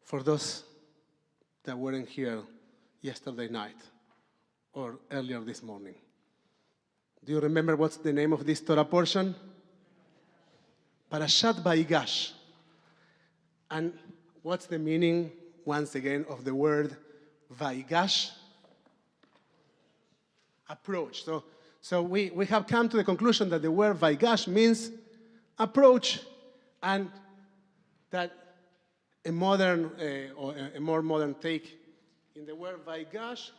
for those that weren't here yesterday night or earlier this morning. Do you remember what's the name of this Torah portion? Parashat Vayigash. And what's the meaning, once again, of the word Vayigash? Approach. So we have come to the conclusion that the word Vayigash means approach, and that a modern or a more modern take in the word Vayigash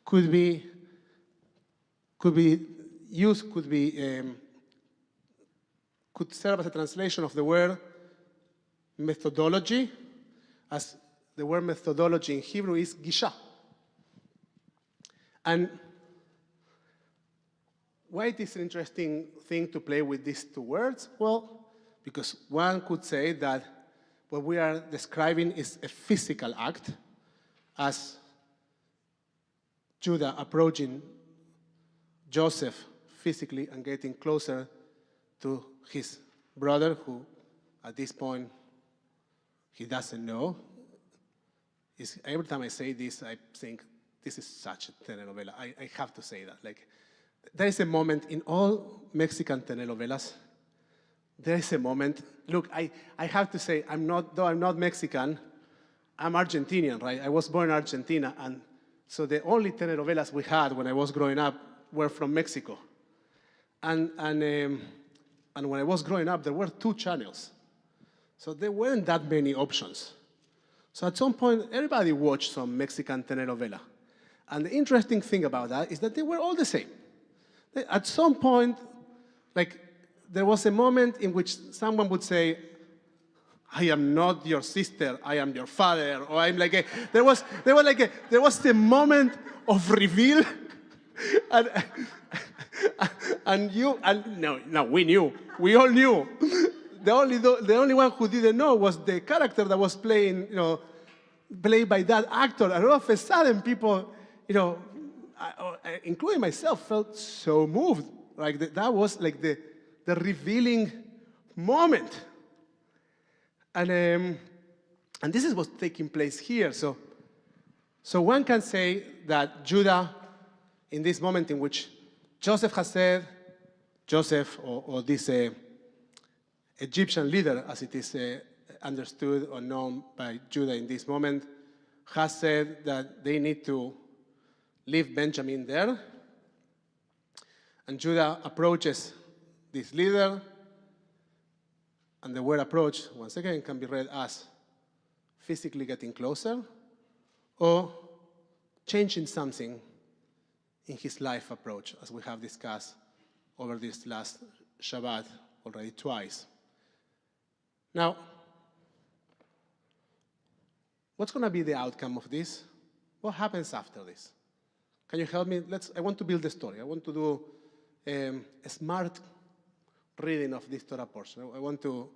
could serve as a translation of the word methodology, as the word methodology in Hebrew is gisha. And why it is an interesting thing to play with these two words? Well, because one could say that what we are describing is a physical act, as Judah approaching Joseph physically and getting closer to his brother, who at this point he doesn't know. Every time I say this, I think this is such a telenovela. I have to say that. Like, there is a moment in all Mexican telenovelas. There is a moment. Look, I have to say, though I'm not Mexican, I'm Argentinian, right? I was born in Argentina, and so the only telenovelas we had when I was growing up were from Mexico. And when I was growing up, there were 2 channels. So there weren't that many options. So at some point, everybody watched some Mexican telenovela. And the interesting thing about that is that they were all the same. At some point, like, there was a moment in which someone would say, I am not your sister, I am your father, or I'm like there was the moment of reveal, we all knew. The only one who didn't know was the character that was played by that actor, and all of a sudden people, including myself, felt so moved. Like that was like the revealing moment. And this is what's taking place here. So one can say that Judah, in this moment in which Joseph has said, or this Egyptian leader, as it is understood or known by Judah in this moment, has said that they need to leave Benjamin there. And Judah approaches this leader. And the word approach, once again, can be read as physically getting closer or changing something in his life approach, as we have discussed over this last Shabbat already twice. Now, what's going to be the outcome of this? What happens after this? Can you help me? I want to build a story. I want to do a smart reading of this Torah portion. I want to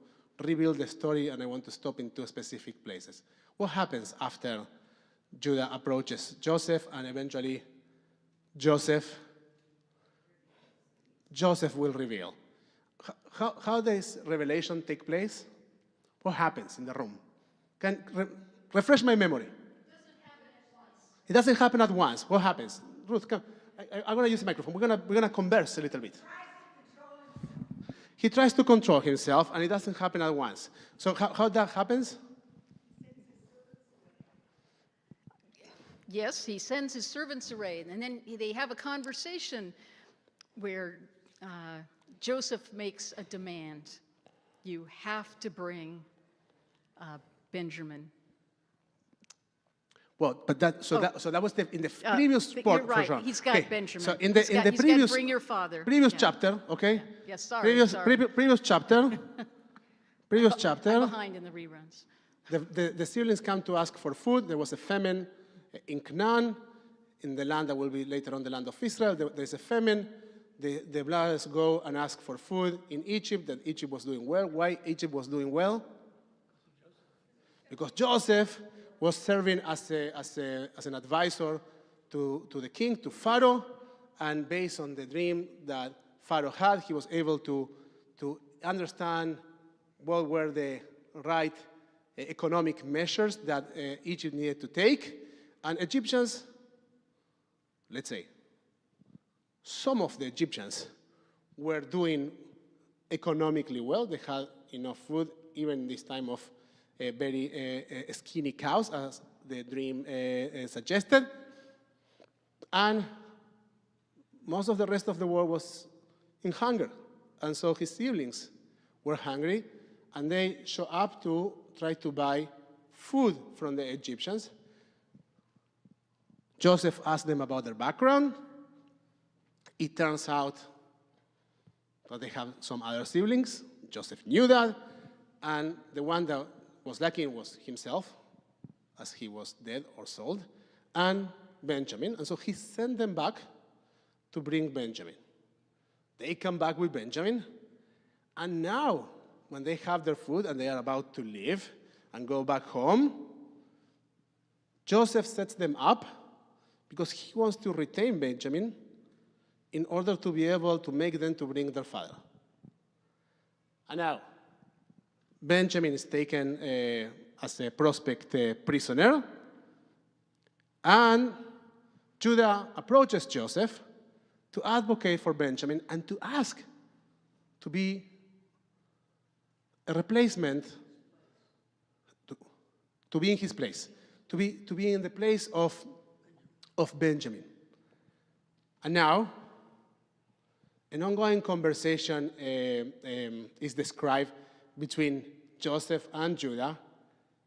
rebuild the story, and I want to stop in 2 specific places. What happens after Judah approaches Joseph, and eventually Joseph will reveal? How does revelation take place? What happens in the room? Refresh my memory. It doesn't happen at once. What happens? Ruth, come. I'm going to use the microphone. We're going to converse a little bit. He tries to control himself, and it doesn't happen at once. So how that happens? Yes, he sends his servants away, and then they have a conversation where Joseph makes a demand. You have to bring Benjamin. Well, but that was in the previous part. You're right. He's got Benjamin. So in the previous, bring your father. Previous chapter, okay? Yes, sorry. Previous chapter. Previous chapter. I'm behind in the reruns. The siblings come to ask for food. There was a famine in Canaan, in the land that will be later on the land of Israel. There's a famine. The brothers go and ask for food in Egypt, that Egypt was doing well. Why Egypt was doing well? Because Joseph was serving as an advisor to the king, to Pharaoh, and based on the dream that Pharaoh had, he was able to understand what were the right economic measures that Egypt needed to take. And Egyptians, let's say, some of the Egyptians were doing economically well. They had enough food, even in this time of very skinny cows, as the dream suggested. And most of the rest of the world was in hunger. And so his siblings were hungry, and they show up to try to buy food from the Egyptians. Joseph asked them about their background. It turns out that they have some other siblings. Joseph knew that, and the one that was lacking was himself, as he was dead or sold, and Benjamin. And so he sent them back to bring Benjamin. They come back with Benjamin, and now, when they have their food and they are about to leave and go back home, Joseph sets them up because he wants to retain Benjamin in order to be able to make them to bring their father. And now, Benjamin is taken as a prospect prisoner, and Judah approaches Joseph to advocate for Benjamin and to ask to be a replacement, to be in his place, to be in the place of Benjamin. And now, an ongoing conversation is described between Joseph and Judah,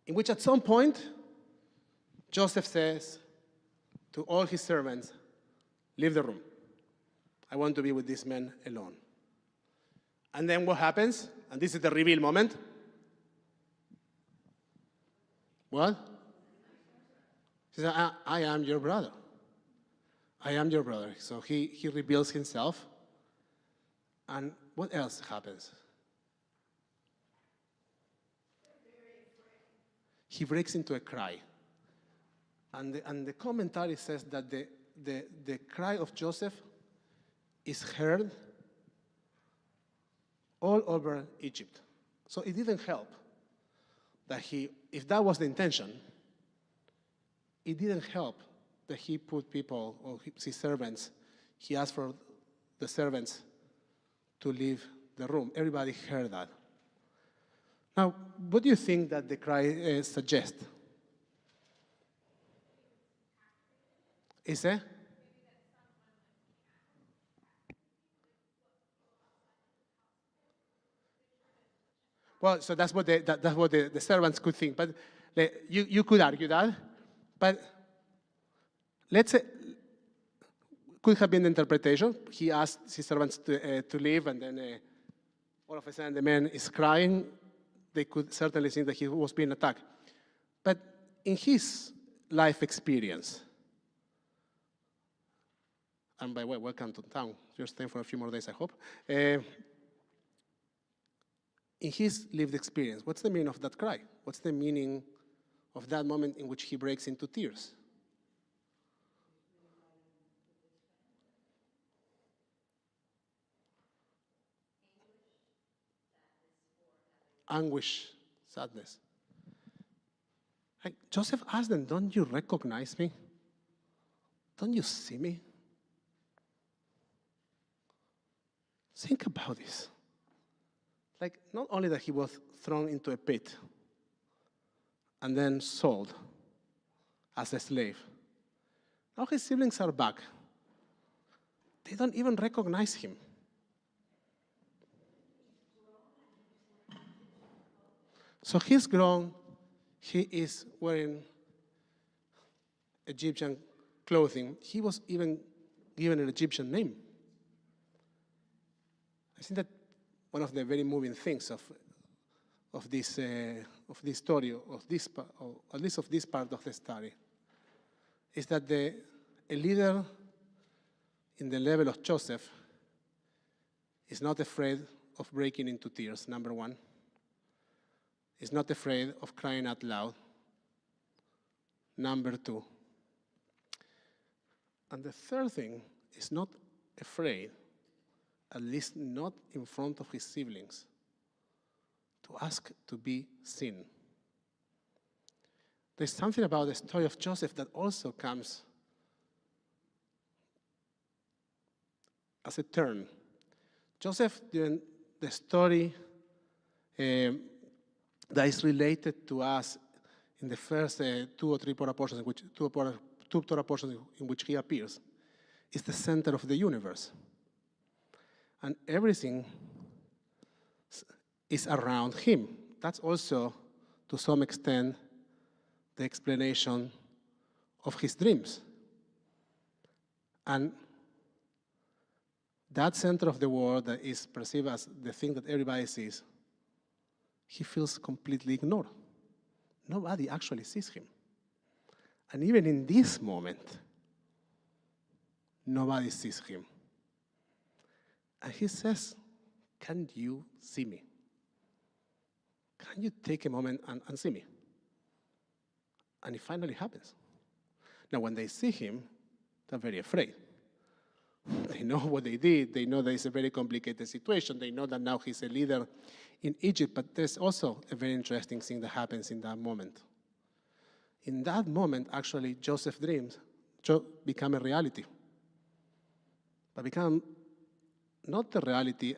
in which at some point, Joseph says to all his servants, "Leave the room. I want to be with this man alone." And then what happens? And this is the reveal moment. What? He says, I am your brother. I am your brother. So he reveals himself. And what else happens? He breaks into a cry. And the commentary says that the cry of Joseph is heard all over Egypt. So it didn't help that if that was the intention, it didn't help that he put people, or his servants, he asked for the servants to leave the room. Everybody heard that. Now, what do you think that the cry suggests? Is it? Well, so that's what the servants could think. But you could argue that. But let's say, could have been the interpretation. He asked his servants to leave, and then all of a sudden the man is crying. They could certainly think that he was being attacked. But in his life experience, and by the way, welcome to town. You're staying for a few more days, I hope. In his lived experience, what's the meaning of that cry? What's the meaning of that moment in which he breaks into tears? Anguish, sadness. Like Joseph asked them, "Don't you recognize me? Don't you see me?" Think about this. Like, not only that he was thrown into a pit and then sold as a slave. Now his siblings are back. They don't even recognize him. So he's grown. He is wearing Egyptian clothing. He was even given an Egyptian name. I think that one of the very moving things of this story, or at least of this part of the story, is that a leader in the level of Joseph is not afraid of breaking into tears, number one. Is not afraid of crying out loud, number two. And the third thing is not afraid, at least not in front of his siblings, to ask to be seen. there's something about the story of Joseph that also comes as a turn. Joseph, during the story that is related to us in the first two or three Torah portions, two Torah portions in which he appears, is the center of the universe. And everything is around him. That's also, to some extent, the explanation of his dreams. And that center of the world that is perceived as the thing that everybody sees, he feels completely ignored. Nobody actually sees him. And even in this moment, nobody sees him. And he says, can you see me? Can you take a moment and see me? And it finally happens. Now, when they see him, they're very afraid. They know what they did. They know that it's a very complicated situation. They know that now he's a leader in Egypt. But there's also a very interesting thing that happens in that moment. In that moment, actually, Joseph's dreams become a reality. But become not the reality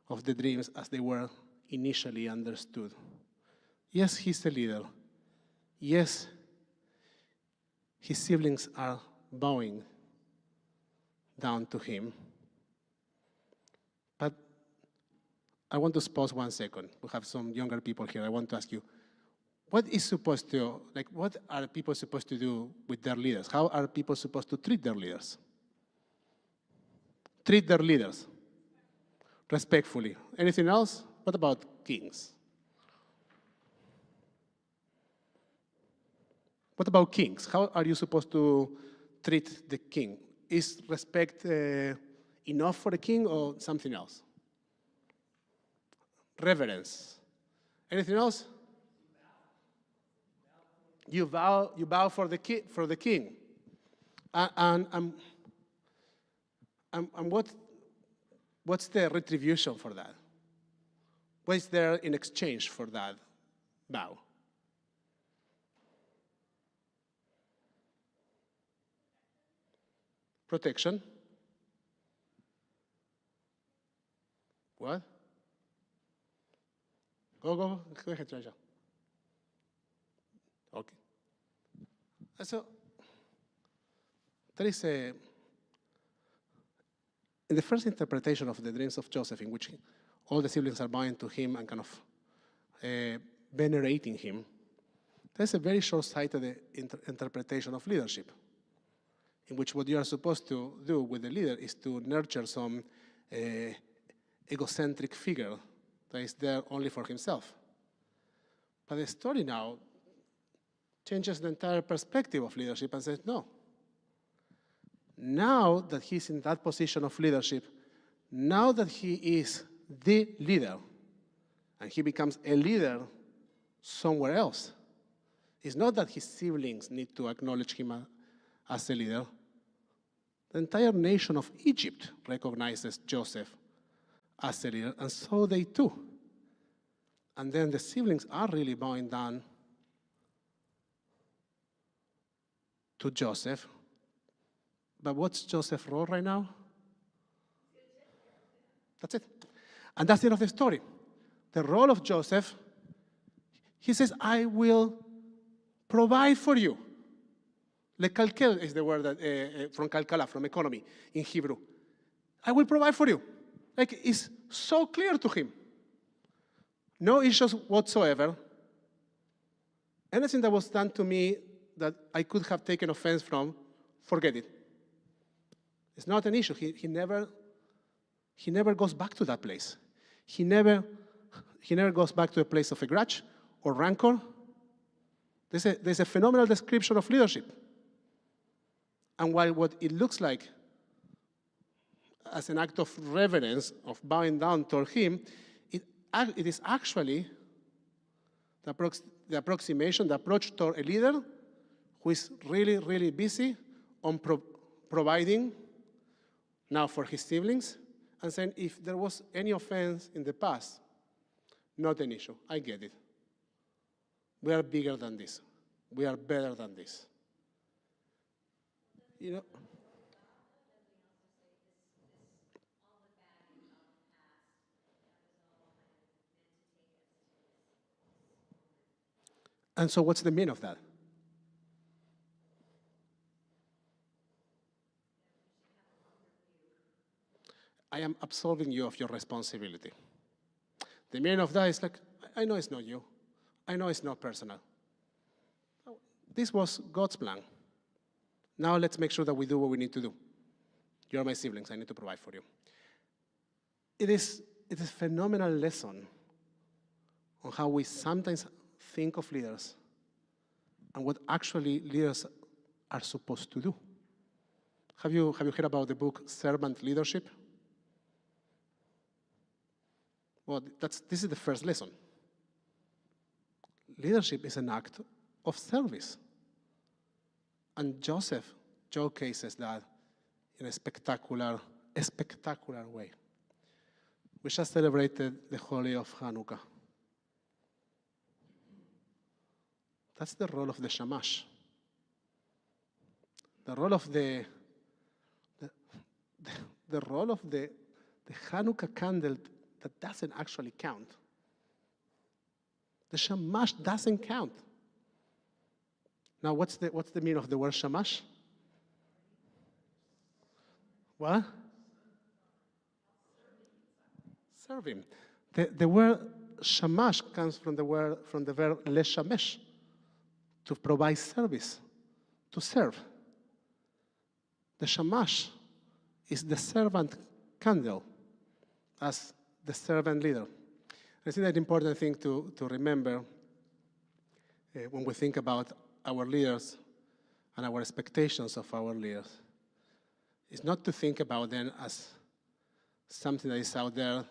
of the dreams as they were initially understood. Yes, he's a leader. Yes, his siblings are bowing down to him. But I want to pause 1 second. We have some younger people here. I want to ask you, what are people supposed to do with their leaders? How are people supposed to treat their leaders? Treat their leaders respectfully. Anything else? What about kings? What about kings? How are you supposed to treat the king? Is respect enough for the king or something else? Reverence. Anything else? You bow for the king. And what's the retribution for that? What is there in exchange for that bow? Protection. What? Go ahead, Raja. Okay. So, there is in the first interpretation of the dreams of Joseph, in which all the siblings are bowing to him and kind of venerating him, there's a very short-sighted interpretation of leadership, in which what you are supposed to do with the leader is to nurture some egocentric figure that is there only for himself. But the story now changes the entire perspective of leadership and says, no. Now that he's in that position of leadership, now that he is the leader, and he becomes a leader somewhere else, it's not that his siblings need to acknowledge him as a leader. The entire nation of Egypt recognizes Joseph as a leader, and so they too. And then the siblings are really bowing down to Joseph. But what's Joseph's role right now? That's it. And that's the end of the story. The role of Joseph, he says, I will provide for you. Lekalkel is the word that, from kalkala, from economy in Hebrew. I will provide for you. Like, it's so clear to him. No issues whatsoever. Anything that was done to me that I could have taken offense from, forget it. It's not an issue. He never goes back to that place. He never goes back to a place of a grudge or rancor. There's a phenomenal description of leadership. And while what it looks like as an act of reverence, of bowing down toward him, it is actually the approximation, the approach toward a leader who is really, really busy on providing now for his siblings, and saying, if there was any offense in the past, not an issue. I get it. We are bigger than this. We are better than this. You know, and so what's the meaning of that? I am absolving you of your responsibility. The meaning of that is like, I know it's not you. I know it's not personal. This was God's plan. Now let's make sure that we do what we need to do. You're my siblings. I need to provide for you. It is a phenomenal lesson on how we sometimes think of leaders and what actually leaders are supposed to do. Have you heard about the book Servant Leadership? Well, this is the first lesson. Leadership is an act of service. And Joseph showcases that in a spectacular way. We just celebrated the Holy of Hanukkah. That's the role of the shamash. The role of the role of the Hanukkah candle that doesn't actually count. The shamash doesn't count. Now, what's the meaning of the word shamash? What? Serving. The word shamash comes from the verb leshamesh, to provide service, to serve. The shamash is the servant candle as the servant leader. I think that important thing to remember when we think about our leaders and our expectations of our leaders is not to think about them as something that is out there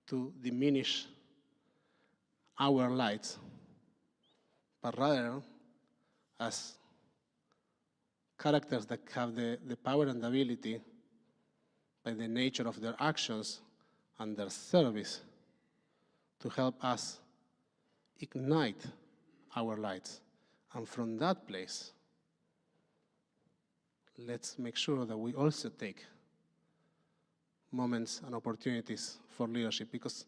to diminish our lights, but rather as characters that have the power and ability, by the nature of their actions and their service, to help us ignite our lights. And from that place, let's make sure that we also take moments and opportunities for leadership, because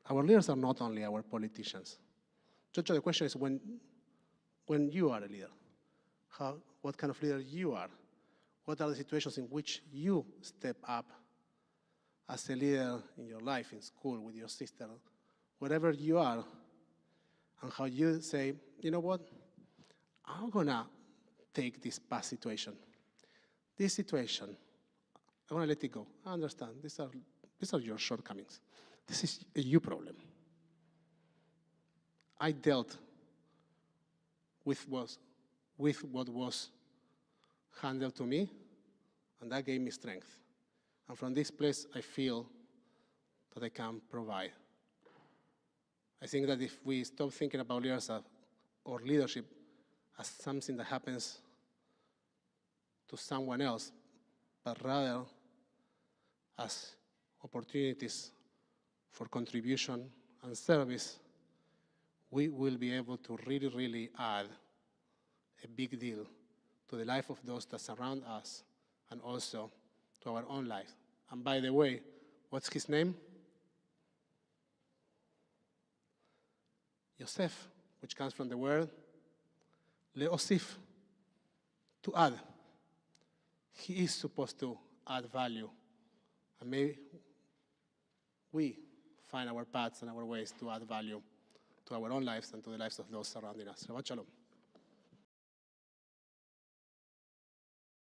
our leaders are not only our politicians. Jojo, the question is when you are a leader, what kind of leader you are? What are the situations in which you step up as a leader in your life, in school, with your sister, wherever you are, and how you say, you know what, I'm gonna take this past situation. This situation, I wanna let it go. I understand, these are your shortcomings. This is a you problem. I dealt with what was handled to me, and that gave me strength. And from this place, I feel that I can provide. I think that if we stop thinking about leadership or leadership as something that happens to someone else, but rather as opportunities for contribution and service, we will be able to really, really add a big deal to the life of those that surround us and also to our own life. And by the way, what's his name? Yosef, which comes from the word leosif, to add. He is supposed to add value. And maybe we find our paths and our ways to add value to our own lives and to the lives of those surrounding us. Shabbat shalom.